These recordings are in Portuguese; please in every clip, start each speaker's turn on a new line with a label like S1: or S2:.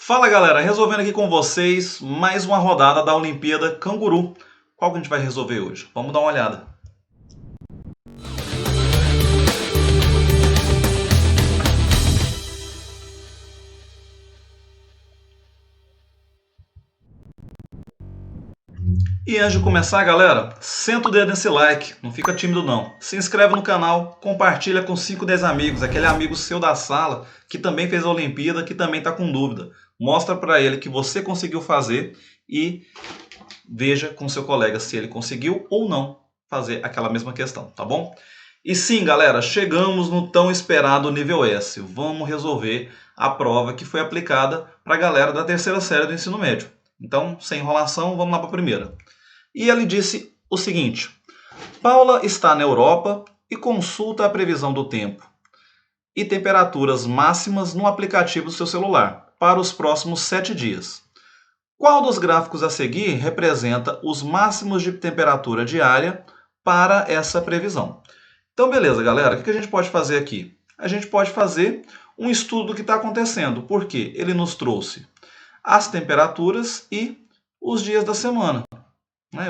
S1: Fala galera, resolvendo aqui com vocês mais uma rodada da Olimpíada Canguru. Qual que a gente vai resolver hoje? Vamos dar uma olhada. E antes de começar, galera, senta o dedo nesse like, não fica tímido não. Se inscreve no canal, compartilha com 5, 10 amigos, aquele amigo seu da sala que também fez a Olimpíada, que também está com dúvida. Mostra para ele que você conseguiu fazer e veja com seu colega se ele conseguiu ou não fazer aquela mesma questão, tá bom? E sim, galera, chegamos no tão esperado nível S. Vamos resolver a prova que foi aplicada para a galera da terceira série do ensino médio. Então, sem enrolação, vamos lá para a primeira. E ele disse o seguinte: Paula está na Europa e consulta a previsão do tempo e temperaturas máximas no aplicativo do seu celular para os próximos 7 dias. Qual dos gráficos a seguir representa os máximos de temperatura diária para essa previsão? Então, beleza, galera. O que a gente pode fazer aqui? A gente pode fazer um estudo do que está acontecendo, porque ele nos trouxe as temperaturas e os dias da semana.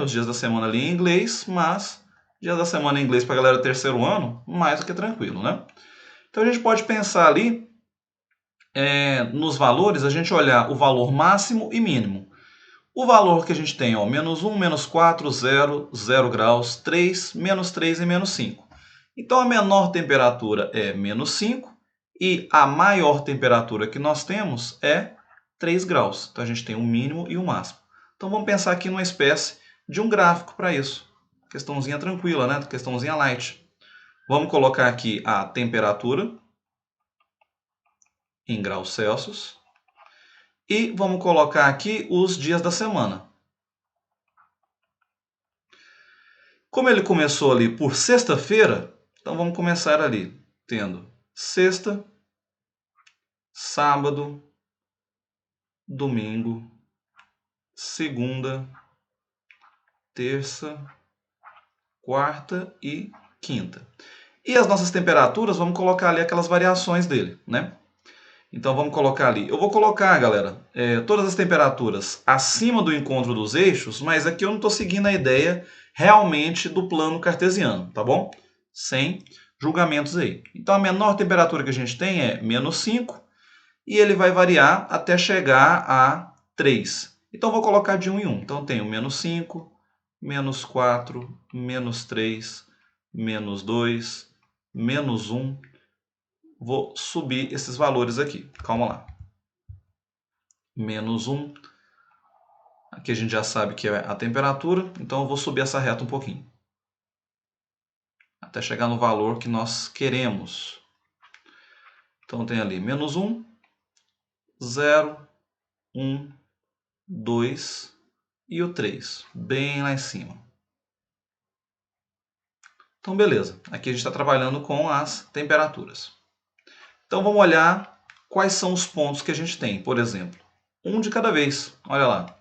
S1: Os dias da semana ali em inglês, mas dias da semana em inglês para a galera do terceiro ano, mais do que tranquilo, né? Então, a gente pode pensar ali nos valores, a gente olhar o valor máximo e mínimo. O valor que a gente tem, ó, menos 1, menos 4, 0, 0 graus, 3, menos 3 e menos 5. Então, a menor temperatura é menos 5 e a maior temperatura que nós temos é 3 graus. Então, a gente tem o mínimo e o máximo. Então, vamos pensar aqui numa espécie de um gráfico para isso. Questãozinha tranquila, né? Questãozinha light. Vamos colocar aqui a temperatura em graus Celsius. E vamos colocar aqui os dias da semana. Como ele começou ali por sexta-feira, então vamos começar ali tendo sexta, sábado, domingo, segunda, terça, quarta e quinta. E as nossas temperaturas, vamos colocar ali aquelas variações dele, né? Então vamos colocar ali. Eu vou colocar, galera, todas as temperaturas acima do encontro dos eixos, mas aqui eu não estou seguindo a ideia realmente do plano cartesiano, tá bom? Sem julgamentos aí. Então a menor temperatura que a gente tem é menos 5 e ele vai variar até chegar a 3. Então eu vou colocar de 1 em 1. Então eu tenho menos 5, menos 4, menos 3, menos 2, menos 1. Vou subir esses valores aqui. Calma lá. Menos 1. Aqui a gente já sabe que é a temperatura, então eu vou subir essa reta um pouquinho. Até chegar no valor que nós queremos. Então tem ali menos 1, 0, 1, 2 e o 3. Bem lá em cima. Então beleza. Aqui a gente está trabalhando com as temperaturas. Então vamos olhar quais são os pontos que a gente tem. Por exemplo, um de cada vez. Olha lá.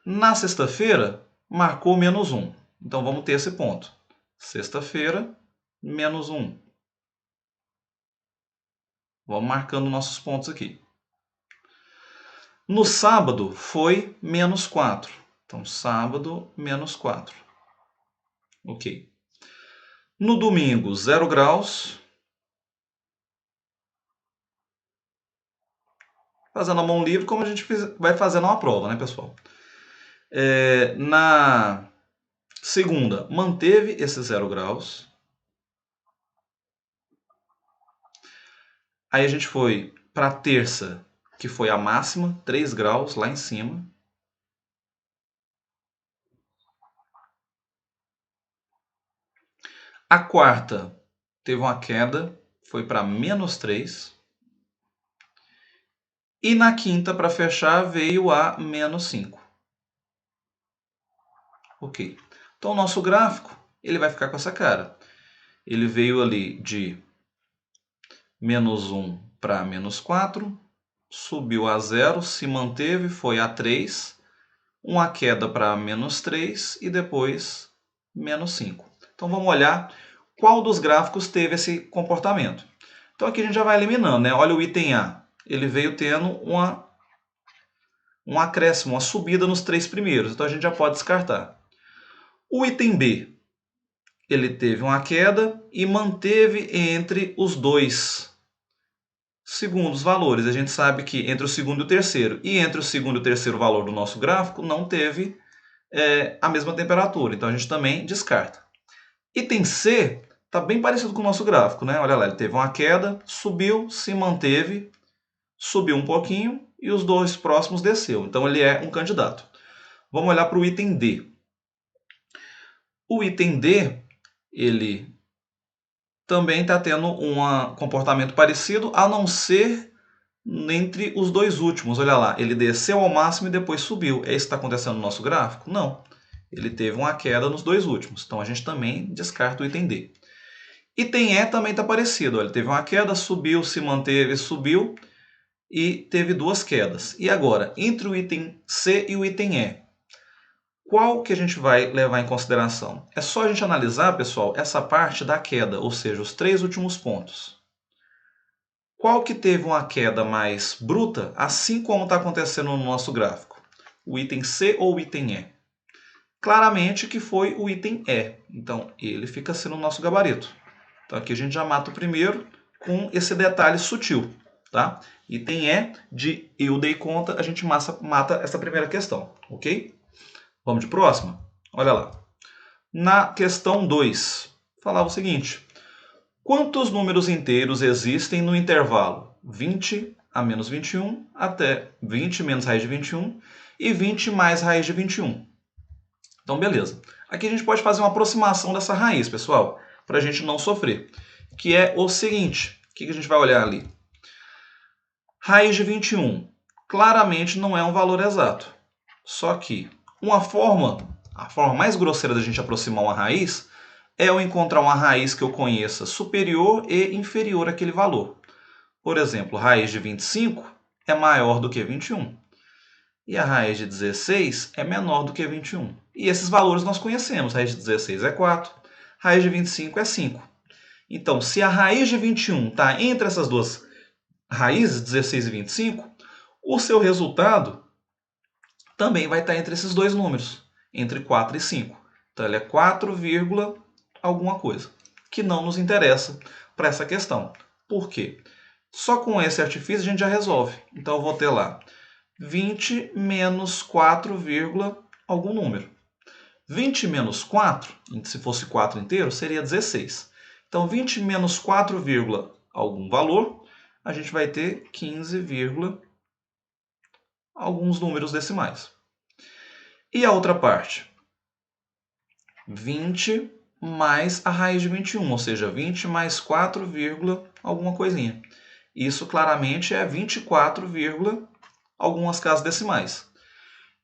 S1: Na sexta-feira, marcou menos 1. Então vamos ter esse ponto. Sexta-feira, menos 1. Vamos marcando nossos pontos aqui. No sábado, foi menos 4. Então, sábado, menos 4. Ok. No domingo, 0 graus. Fazendo a mão livre, como a gente vai fazendo uma prova, né, pessoal? Na segunda, manteve esse 0 graus. Aí a gente foi para a terça, que foi a máxima, 3 graus lá em cima. A quarta teve uma queda, foi para menos 3. E na quinta, para fechar, veio a menos 5. Ok. Então o nosso gráfico ele vai ficar com essa cara. Ele veio ali de menos 1 para menos 4, subiu a 0, se manteve, foi a 3, uma queda para menos 3 e depois menos 5. Então vamos olhar qual dos gráficos teve esse comportamento. Então aqui a gente já vai eliminando, né? Olha o item A. Ele veio tendo uma um acréscimo, uma subida nos 3 primeiros. Então a gente já pode descartar. O item B, ele teve uma queda e manteve entre os dois segundos valores. A gente sabe que entre o segundo e o terceiro, e entre o segundo e o terceiro valor do nosso gráfico, não teve a mesma temperatura. Então a gente também descarta. Item C está bem parecido com o nosso gráfico, né? Olha lá, ele teve uma queda, subiu, se manteve, subiu um pouquinho e os dois próximos desceu. Então ele é um candidato. Vamos olhar para o item D. O item D, ele também está tendo um comportamento parecido, a não ser entre os dois últimos. Olha lá, ele desceu ao máximo e depois subiu. É isso que está acontecendo no nosso gráfico? Não. Ele teve uma queda nos dois últimos. Então a gente também descarta o item D. Item E também está parecido. Ele teve uma queda, subiu, se manteve, subiu e teve duas quedas. E agora, entre o item C e o item E, qual que a gente vai levar em consideração? É só a gente analisar, pessoal, essa parte da queda, ou seja, os 3 últimos pontos. Qual que teve uma queda mais bruta, assim como está acontecendo no nosso gráfico? O item C ou o item E? Claramente que foi o item E. Então, ele fica sendo o nosso gabarito. Então, aqui a gente já mata o primeiro com esse detalhe sutil. Tá? Item E de eu dei conta, a gente mata essa primeira questão. Ok? Vamos de próxima? Olha lá. Na questão 2, falava o seguinte. Quantos números inteiros existem no intervalo 20 a menos 21 até 20 menos raiz de 21 e 20 mais raiz de 21? Então, beleza. Aqui a gente pode fazer uma aproximação dessa raiz, pessoal, para a gente não sofrer. Que é o seguinte. O que a gente vai olhar ali? Raiz de 21. Claramente não é um valor exato. Só que a forma mais grosseira da gente aproximar uma raiz é eu encontrar uma raiz que eu conheça superior e inferior àquele valor. Por exemplo, raiz de 25 é maior do que 21. E a raiz de 16 é menor do que 21. E esses valores nós conhecemos. Raiz de 16 é 4, raiz de 25 é 5. Então, se a raiz de 21 está entre essas duas raízes, 16 e 25, o seu resultado também vai estar entre esses dois números, entre 4 e 5. Então, ele é 4, alguma coisa, que não nos interessa para essa questão. Por quê? Só com esse artifício a gente já resolve. Então, eu vou ter lá 20 menos 4, algum número. 20 menos 4, se fosse 4 inteiro, seria 16. Então, 20 menos 4, algum valor, a gente vai ter 15, alguns números decimais. E a outra parte? 20 mais a raiz de 21, ou seja, 20 mais 4, alguma coisinha. Isso claramente é 24, algumas casas decimais.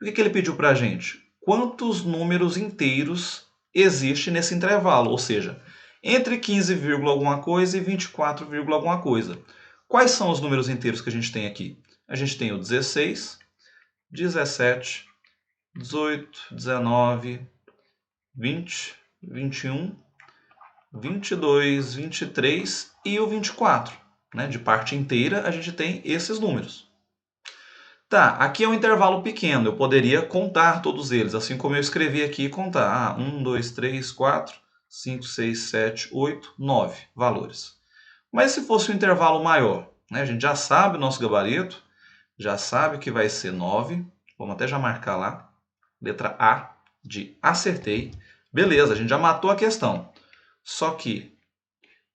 S1: O que ele pediu para a gente? Quantos números inteiros existe nesse intervalo? Ou seja, entre 15, alguma coisa e 24, alguma coisa. Quais são os números inteiros que a gente tem aqui? A gente tem o 16, 17, 18, 19, 20, 21, 22, 23 e o 24. Né? De parte inteira, a gente tem esses números. Tá, aqui é um intervalo pequeno, eu poderia contar todos eles, assim como eu escrevi aqui e contar. 1, 2, 3, 4, 5, 6, 7, 8, 9 valores. Mas se fosse um intervalo maior, né? A gente já sabe o nosso gabarito, já sabe que vai ser 9, vamos até já marcar lá, letra A de acertei. Beleza, a gente já matou a questão. Só que,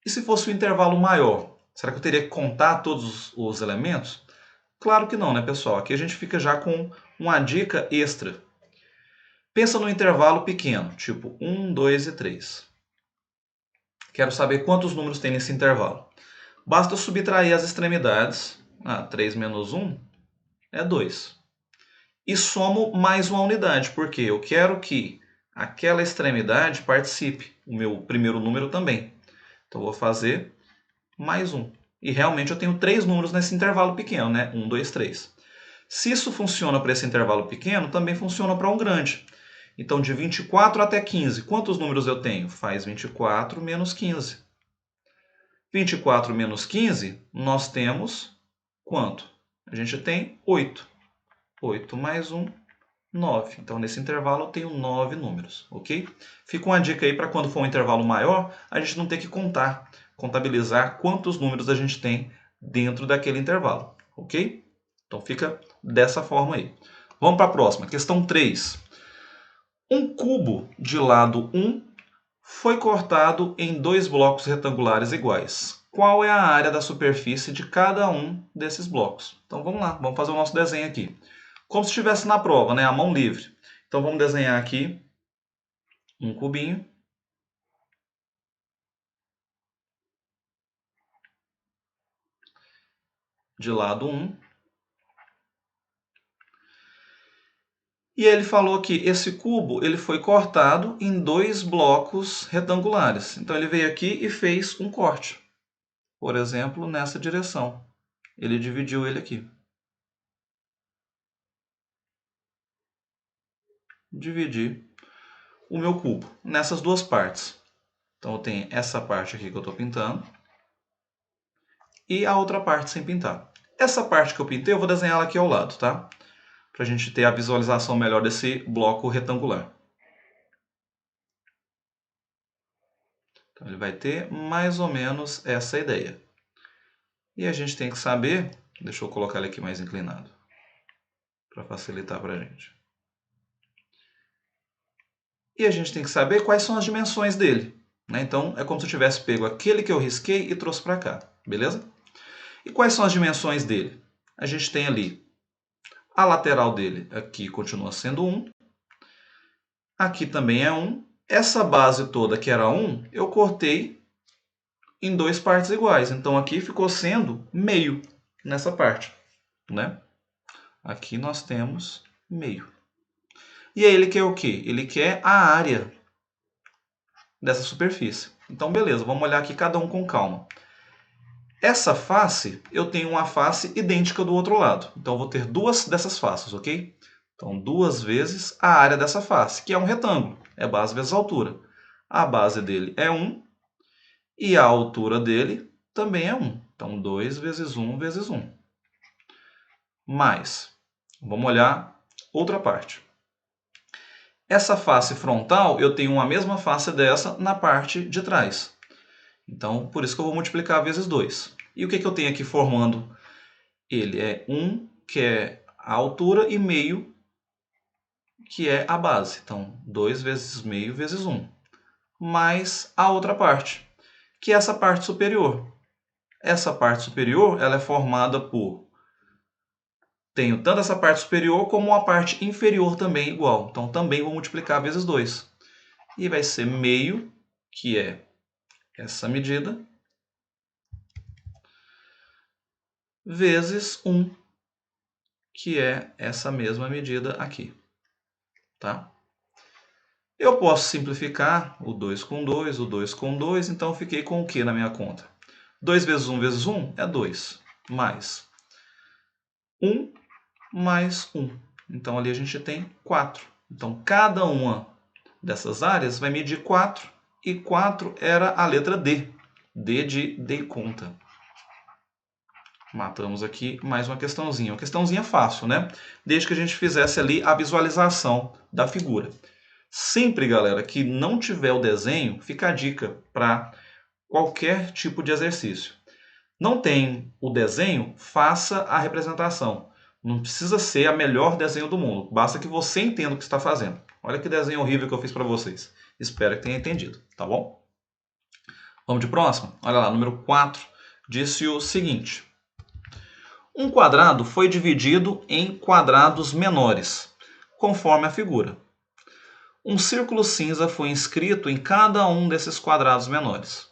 S1: e se fosse um intervalo maior? Será que eu teria que contar todos os elementos? Claro que não, né, pessoal? Aqui a gente fica já com uma dica extra. Pensa no intervalo pequeno, tipo 1, 2 e 3. Quero saber quantos números tem nesse intervalo. Basta subtrair as extremidades. 3 menos 1 é 2. E somo mais uma unidade, porque eu quero que aquela extremidade participe, o meu primeiro número também. Então, eu vou fazer mais 1. E realmente eu tenho 3 números nesse intervalo pequeno, né? 1, 2, 3. Se isso funciona para esse intervalo pequeno, também funciona para um grande. Então, de 24 até 15, quantos números eu tenho? Faz 24 menos 15. 24 menos 15, nós temos quanto? A gente tem 8. 8 mais 1, 9. Então, nesse intervalo, eu tenho 9 números, ok? Fica uma dica aí para quando for um intervalo maior, a gente não ter que contabilizar quantos números a gente tem dentro daquele intervalo, ok? Então, fica dessa forma aí. Vamos para a próxima, questão 3. Um cubo de lado 1 foi cortado em 2 blocos retangulares iguais. Qual é a área da superfície de cada um desses blocos? Então vamos lá, vamos fazer o nosso desenho aqui. Como se estivesse na prova, né? A mão livre. Então vamos desenhar aqui um cubinho. De lado 1. E ele falou que esse cubo ele foi cortado em 2 blocos retangulares. Então ele veio aqui e fez um corte. Por exemplo, nessa direção. Ele dividiu ele aqui. Dividir o meu cubo nessas duas partes. Então eu tenho essa parte aqui que eu estou pintando e a outra parte sem pintar. Essa parte que eu pintei eu vou desenhar ela aqui ao lado, tá? Para a gente ter a visualização melhor desse bloco retangular. Então ele vai ter mais ou menos essa ideia. E a gente tem que saber, deixa eu colocar ele aqui mais inclinado, para facilitar para a gente. E a gente tem que saber quais são as dimensões dele. Né? Então é como se eu tivesse pego aquele que eu risquei e trouxe para cá, beleza? E quais são as dimensões dele? A gente tem ali a lateral dele, aqui continua sendo 1. Aqui também é 1. Essa base toda que era 1, eu cortei em 2 partes iguais. Então aqui ficou sendo meio nessa parte. Né? Aqui nós temos meio. E aí ele quer o quê? Ele quer a área dessa superfície. Então beleza, vamos olhar aqui cada um com calma. Essa face, eu tenho uma face idêntica do outro lado. Então eu vou ter duas dessas faces, ok? Então 2 vezes a área dessa face, que é um retângulo. É base vezes altura. A base dele é 1 e a altura dele também é 1. Então 2 vezes 1 vezes 1. Mais, vamos olhar outra parte. Essa face frontal, eu tenho a mesma face dessa na parte de trás. Então, por isso que eu vou multiplicar vezes 2. E o que eu tenho aqui formando? Ele é 1, que é a altura, e meio, que é a base. Então, 2 vezes meio vezes 1. Mais a outra parte, que é essa parte superior. Essa parte superior ela é formada por... Tenho tanto essa parte superior como a parte inferior também igual. Então, também vou multiplicar vezes 2. E vai ser meio, que é essa medida, vezes 1, que é essa mesma medida aqui. Tá? Eu posso simplificar o 2 com 2, o 2 com 2, então eu fiquei com o que na minha conta? 2 vezes 1 vezes 1 é 2, mais 1 mais 1. Então ali a gente tem 4. Então cada uma dessas áreas vai medir 4, e 4 era a letra D. D de dei conta. Matamos aqui mais uma questãozinha. Uma questãozinha fácil, né? Desde que a gente fizesse ali a visualização da figura. Sempre, galera, que não tiver o desenho, fica a dica para qualquer tipo de exercício. Não tem o desenho, faça a representação. Não precisa ser a melhor desenho do mundo. Basta que você entenda o que está fazendo. Olha que desenho horrível que eu fiz para vocês. Espero que tenha entendido, tá bom? Vamos de próximo? Olha lá, número 4 disse o seguinte. Um quadrado foi dividido em quadrados menores, conforme a figura. Um círculo cinza foi inscrito em cada um desses quadrados menores.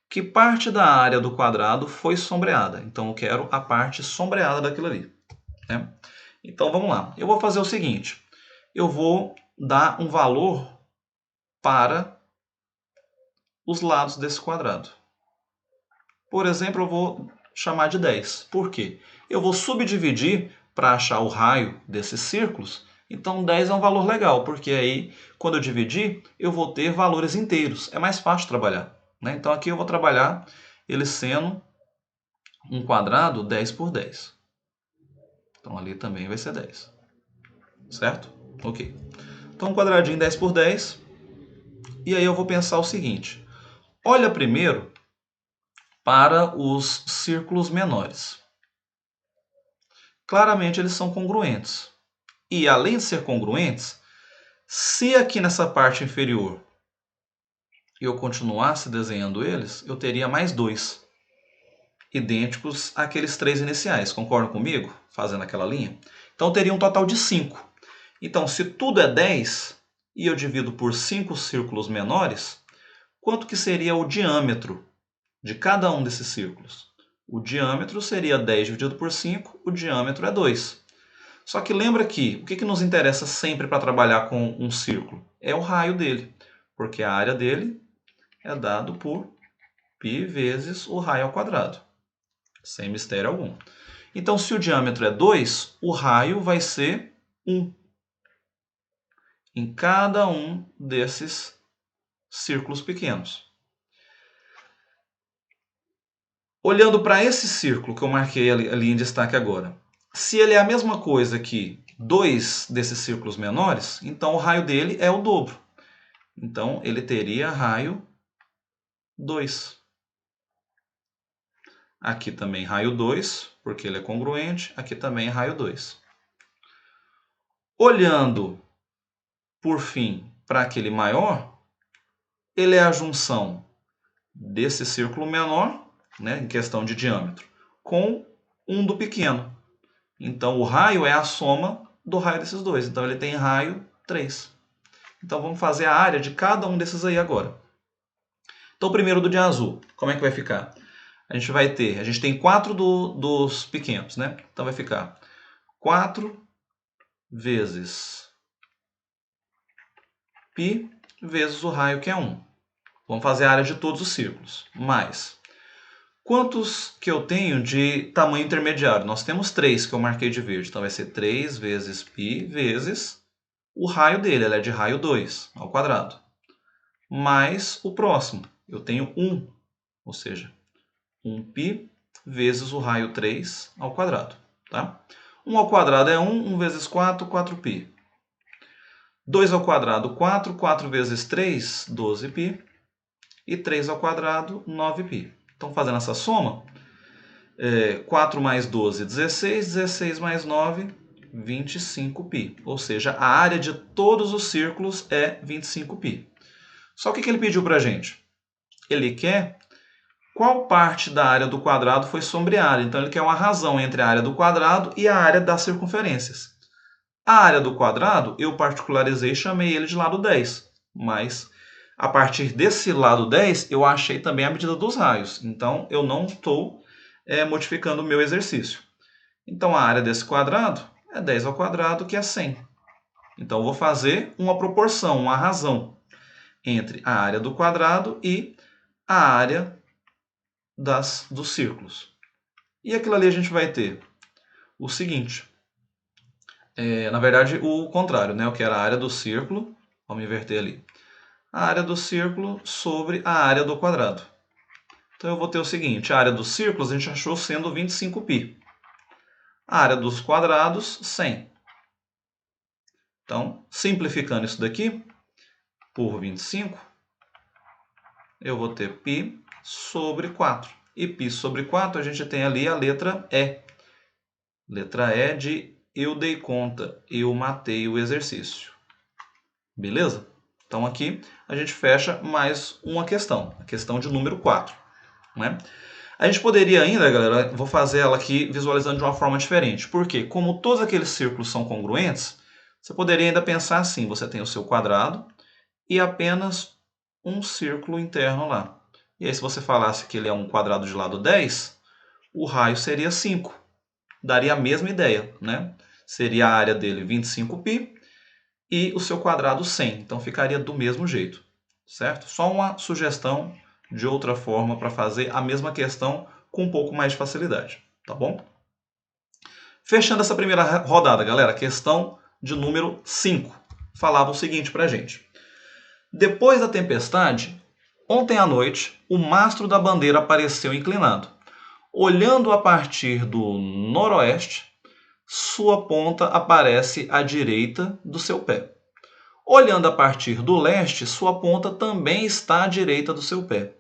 S1: Que parte da área do quadrado foi sombreada? Então eu quero a parte sombreada daquilo ali. Né? Então vamos lá. Eu vou fazer o seguinte. Eu vou dar um valor para os lados desse quadrado. Por exemplo, eu vou chamar de 10. Por quê? Eu vou subdividir para achar o raio desses círculos. Então 10 é um valor legal, porque aí quando eu dividir, eu vou ter valores inteiros. É mais fácil trabalhar. Né? Então aqui eu vou trabalhar ele sendo um quadrado 10 por 10. Então ali também vai ser 10. certo? Ok. Então, quadradinho 10 por 10. E aí eu vou pensar o seguinte. Olha primeiro para os círculos menores. Claramente eles são congruentes. E além de ser congruentes, se aqui nessa parte inferior eu continuasse desenhando eles, eu teria mais 2, idênticos àqueles 3 iniciais. Concordam comigo? Fazendo aquela linha. Então eu teria um total de 5. Então, se tudo é 10 e eu divido por 5 círculos menores, quanto que seria o diâmetro de cada um desses círculos? O diâmetro seria 10 dividido por 5, o diâmetro é 2. Só que lembra que o que nos interessa sempre para trabalhar com um círculo? É o raio dele, porque a área dele é dado por π vezes o raio ao quadrado, sem mistério algum. Então, se o diâmetro é 2, o raio vai ser 1 em cada um desses círculos pequenos. Olhando para esse círculo que eu marquei ali em destaque agora, se ele é a mesma coisa que 2 desses círculos menores, então o raio dele é o dobro. Então, ele teria raio 2. Aqui também raio 2, porque ele é congruente. Aqui também raio 2. Olhando, por fim, para aquele maior, ele é a junção desse círculo menor, né, em questão de diâmetro, com um do pequeno. Então, o raio é a soma do raio desses dois. Então, ele tem raio 3. Então, vamos fazer a área de cada um desses aí agora. Então, primeiro do de azul, como é que vai ficar? A gente tem 4 dos pequenos, né? Então, vai ficar 4 vezes π vezes o raio, que é 1. Vamos fazer a área de todos os círculos. Mais. Quantos que eu tenho de tamanho intermediário? Nós temos 3 que eu marquei de verde. Então, vai ser 3 vezes π vezes o raio dele. Ele é de raio 2 ao quadrado. Mais o próximo. Eu tenho 1, ou seja, 1π vezes o raio 3 ao quadrado. Tá? 1 ao quadrado é 1, 1 vezes 4, 4π. 2 ao quadrado, 4, 4 vezes 3, 12π. E 3 ao quadrado, 9π. Então, fazendo essa soma, 4 mais 12, 16, 16 mais 9, 25π. Ou seja, a área de todos os círculos é 25π. Só que o que ele pediu para a gente? Ele quer qual parte da área do quadrado foi sombreada. Então, ele quer uma razão entre a área do quadrado e a área das circunferências. A área do quadrado, eu particularizei e chamei ele de lado 10. Mas, a partir desse lado 10, eu achei também a medida dos raios. Então, eu não estou modificando o meu exercício. Então, a área desse quadrado é 10 ao quadrado, que é 100. Então, eu vou fazer uma proporção, uma razão entre a área do quadrado e a área dos círculos. E aquilo ali a gente vai ter o seguinte. Na verdade, o contrário, né? O que era a área do círculo. Vamos inverter ali. A área do círculo sobre a área do quadrado. Então, eu vou ter o seguinte. A área dos círculos a gente achou sendo 25π. A área dos quadrados, 100. Então, simplificando isso daqui por 25, eu vou ter π sobre 4. E π sobre 4, a gente tem ali a letra E. Letra E de eu dei conta, eu matei o exercício. Beleza? Então, aqui a gente fecha mais uma questão, a questão de número 4. Né? A gente poderia ainda, galera, vou fazer ela aqui visualizando de uma forma diferente. Porque, como todos aqueles círculos são congruentes, você poderia ainda pensar assim, você tem o seu quadrado e apenas um círculo interno lá. E aí, se você falasse que ele é um quadrado de lado 10, o raio seria 5. Daria a mesma ideia, né? Seria a área dele 25π e o seu quadrado 100. Então, ficaria do mesmo jeito, certo? Só uma sugestão de outra forma para fazer a mesma questão com um pouco mais de facilidade, tá bom? Fechando essa primeira rodada, galera, questão de número 5. Falava o seguinte para a gente. Depois da tempestade, ontem à noite, o mastro da bandeira apareceu inclinado. Olhando a partir do noroeste, sua ponta aparece à direita do seu pé. Olhando a partir do leste, sua ponta também está à direita do seu pé.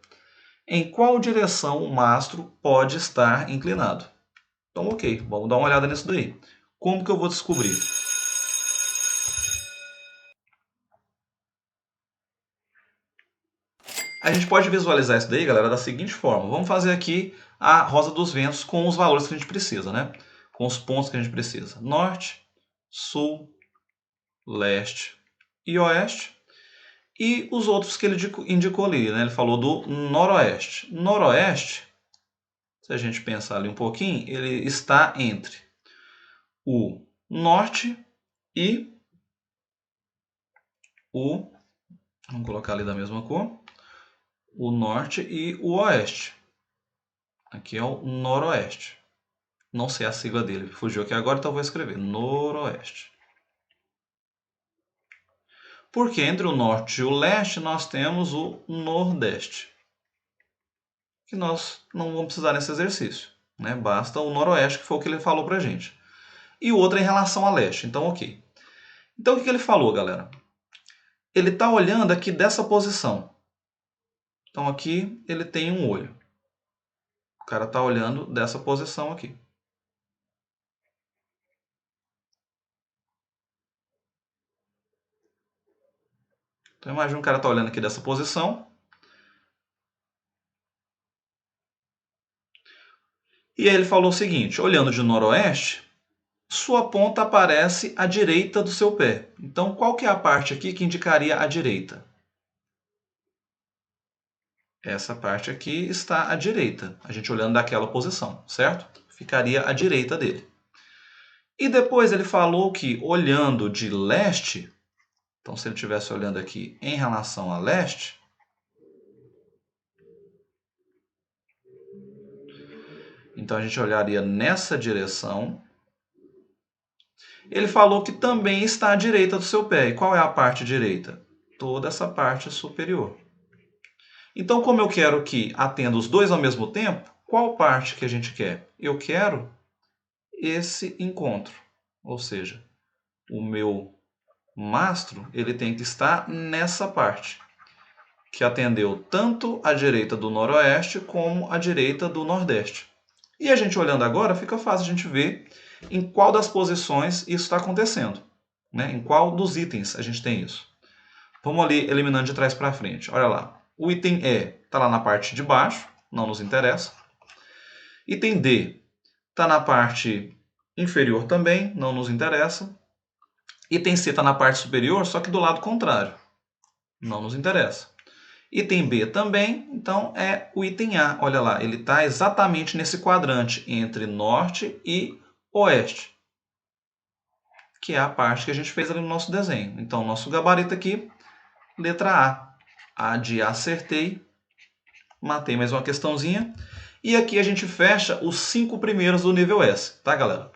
S1: Em qual direção o mastro pode estar inclinado? Então, ok, vamos dar uma olhada nisso daí. Como que eu vou descobrir? A gente pode visualizar isso daí, galera, da seguinte forma. Vamos fazer aqui a rosa dos ventos com os valores que a gente precisa, né? Com os pontos que a gente precisa. Norte, sul, leste e oeste. E os outros que ele indicou ali, né? Ele falou do noroeste. Noroeste, se a gente pensar ali um pouquinho, ele está entre o norte e o... Vamos colocar ali da mesma cor. O norte e o oeste. Aqui é o noroeste. Não sei a sigla dele, fugiu aqui agora, então eu vou escrever noroeste. Porque entre o norte e o leste nós temos o nordeste. Que nós não vamos precisar nesse exercício, né? Basta o noroeste, que foi o que ele falou pra gente. E o outro é em relação a leste, então ok. Então o que ele falou, galera? Ele está olhando aqui dessa posição. Então aqui ele tem um olho. O cara está olhando dessa posição aqui. Então imagina o cara está olhando aqui dessa posição. E aí ele falou o seguinte, olhando de noroeste, sua ponta aparece à direita do seu pé. Então qual que é a parte aqui que indicaria a direita? Essa parte aqui está à direita, a gente olhando daquela posição, certo? Ficaria à direita dele. E depois ele falou que olhando de leste, então se ele estivesse olhando aqui em relação a leste, então a gente olharia nessa direção. Ele falou que também está à direita do seu pé. E qual é a parte direita? Toda essa parte superior. Então, como eu quero que atenda os dois ao mesmo tempo, qual parte que a gente quer? Eu quero esse encontro. Ou seja, o meu mastro ele tem que estar nessa parte, que atendeu tanto a direita do noroeste como a direita do nordeste. E a gente olhando agora, fica fácil a gente ver em qual das posições isso está acontecendo, né? Em qual dos itens a gente tem isso. Vamos ali eliminando de trás para frente. Olha lá, o item E está lá na parte de baixo, não nos interessa. Item D está na parte inferior também, não nos interessa. Item C está na parte superior, só que do lado contrário, não nos interessa. Item B também, então é o item A. Olha lá, ele está exatamente nesse quadrante entre norte e oeste, que é a parte que a gente fez ali no nosso desenho. Então, nosso gabarito aqui, letra A. A de acertei, matei mais uma questãozinha. E aqui a gente fecha os 5 primeiros do nível S, tá, galera?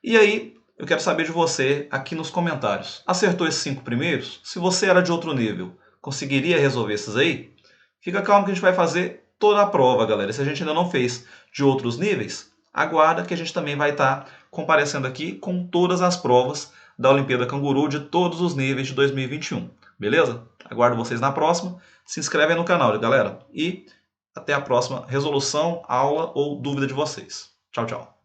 S1: E aí, eu quero saber de você aqui nos comentários. Acertou esses 5 primeiros? Se você era de outro nível, conseguiria resolver esses aí? Fica calmo que a gente vai fazer toda a prova, galera. Se a gente ainda não fez de outros níveis, aguarda que a gente também vai estar comparecendo aqui com todas as provas da Olimpíada Canguru de todos os níveis de 2021. Beleza? Aguardo vocês na próxima. Se inscreve aí no canal, galera. E até a próxima resolução, aula ou dúvida de vocês. Tchau, tchau.